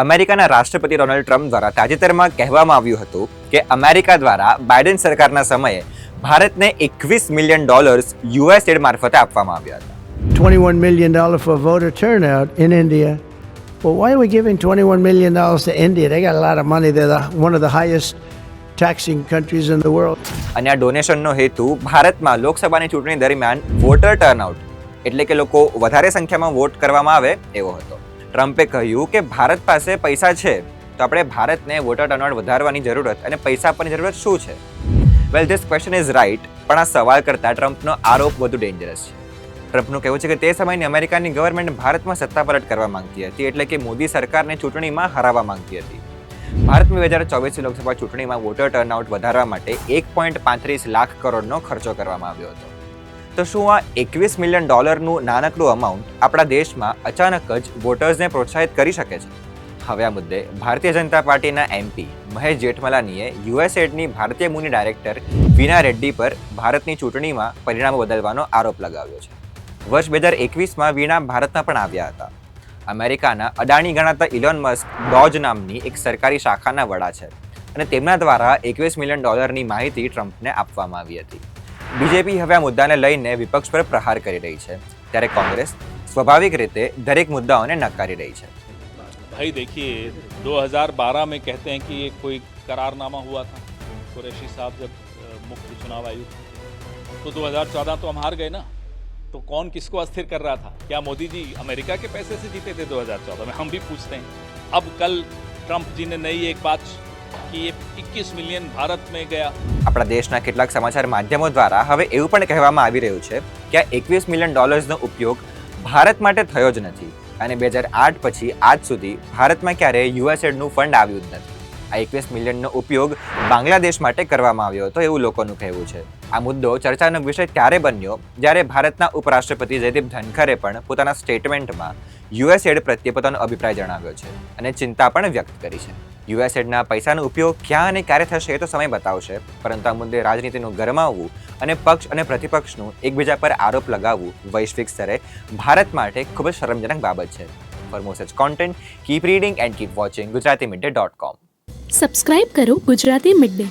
અમેરિકાના રાષ્ટ્રપતિ Donald Trump દ્વારા તાજેતરમાં કહેવામાં આવ્યું હતું કે અમેરિકા દ્વારા બાઇડન સરકારના સમયે ભારતને $21 મિલિયન યુએસ એડ મારફતે આપવામાં આવ્યા હતા. $21 million for voter turnout in India. Well, why are we giving $21 million to India? They got a lot of money. They're one of the highest taxing countries in the world. અને આ ડોનેશનનો હેતુ ભારતમાં લોકસભાની ચૂંટણી દરમિયાન વોટર ટર્નઆઉટ એટલે કે લોકો વધારે સંખ્યામાં વોટ કરવામાં આવે એવો હતો. ટ્રમ્પે કહ્યું કે ભારત પાસે પૈસા છે તો આપણે ભારતને વોટર ટર્નઆઉટ વધારવાની જરૂરત અને પૈસા આપવાની જરૂરત શું છે? વેલ, ધીસ ક્વેશ્ચન ઇઝ રાઇટ, પણ આ સવાલ કરતાં ટ્રમ્પનો આરોપ વધુ ડેન્જરસ છે. ટ્રમ્પનું કહેવું છે કે તે સમયની અમેરિકાની ગવર્મેન્ટ ભારતમાં સત્તાપલટ કરવા માંગતી હતી, એટલે કે મોદી સરકારને ચૂંટણીમાં હરાવવા માંગતી હતી. ભારતમાં 2024 લોકસભા ચૂંટણીમાં વોટર ટર્નઆઉટ વધારવા માટે $1.35 લાખ કરોડનો ખર્ચો કરવામાં આવ્યો હતો. તો શું આ $21 મિલિયન નાનકડું અમાઉન્ટ આપણા દેશમાં અચાનક જ વોટર્સને પ્રોત્સાહિત કરી શકે છે? હવે આ મુદ્દે ભારતીય જનતા પાર્ટીના એમપી મહેશ જેઠમલાનીએ યુએસએડની ભારતીય મૂની ડાયરેક્ટર વીના રેડ્ડી પર ભારતની ચૂંટણીમાં પરિણામો બદલવાનો આરોપ લગાવ્યો છે. વર્ષ 2021માં વીણા ભારતમાં પણ આવ્યા હતા. અમેરિકાના અડાણી ગણાતા ઇલોન મસ્ક ડોજ નામની એક સરકારી શાખાના વડા છે અને તેમના દ્વારા $21 મિલિયન માહિતી ટ્રમ્પને આપવામાં આવી હતી. બીજેપી હવે આ મુદ્દાને લઈને વિપક્ષ પર પ્રહાર કરી રહી છે, ત્યારે કોંગ્રેસ સ્વાભાવિક રીતે દરેક મુદ્દાઓને નકારી રહી છે. भाई देखिए 2012 में कहते हैं कि ये कोई करारनामा हुआ था, कुरैशी साहब जब मुख्य चुनाव आयुक्त, तो 2014 तो हम हार गए ना, तो कौन किसको अस्थिर कर रहा था? क्या मोदी जी अमेरिका के पैसे से जीते थे 2014 में? हम भी पूछते हैं. अब कल ट्रंप जी ने नई एक बात कि ये 21 મિલિયન ભારત में ગયા. આપણા દેશના કેટલાક સમાચાર માધ્યમો દ્વારા હવે એવું પણ કહેવામાં આવી રહ્યું છે કે આ $21 મિલિયન ઉપયોગ ભારત માટે થયો જ નથી અને 2008 પછી આજ સુધી ભારતમાં ક્યારેય યુએસએડનું ફંડ આવ્યું જ નથી. આ $21 મિલિયનનો ઉપયોગ બાંગ્લાદેશ માટે કરવામાં આવ્યો હતો એવું લોકોનું કહેવું છે. આ મુદ્દો ચર્ચાનો વિષય ત્યારે બન્યો જ્યારે ભારતના ઉપરાષ્ટ્રપતિ જયદીપ ધનખરે પણ પોતાના સ્ટેટમેન્ટમાં યુએસએડ પ્રત્યે પોતાનો અભિપ્રાય જણાવ્યો છે અને ચિંતા પણ વ્યક્ત કરી છે. યુએસએડના પૈસાનો ઉપયોગ ક્યાં અને ક્યારે થશે એ તો સમય બતાવશે, પરંતુ આ મુદ્દે રાજનીતિનું ગરમાવવું અને પક્ષ અને પ્રતિપક્ષનું એકબીજા પર આરોપ લગાવવું વૈશ્વિક સ્તરે ભારત માટે ખૂબ જ શરમજનક બાબત છે. For more such content, keep reading and keep watching gujaratimiddle.com. Subscribe કરો Gujarati mid day.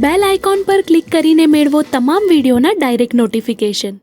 Bell icon પર ક્લિક કરીને મેળવો તમામ વિડીયોના ડાયરેક્ટ નોટિફિકેશન.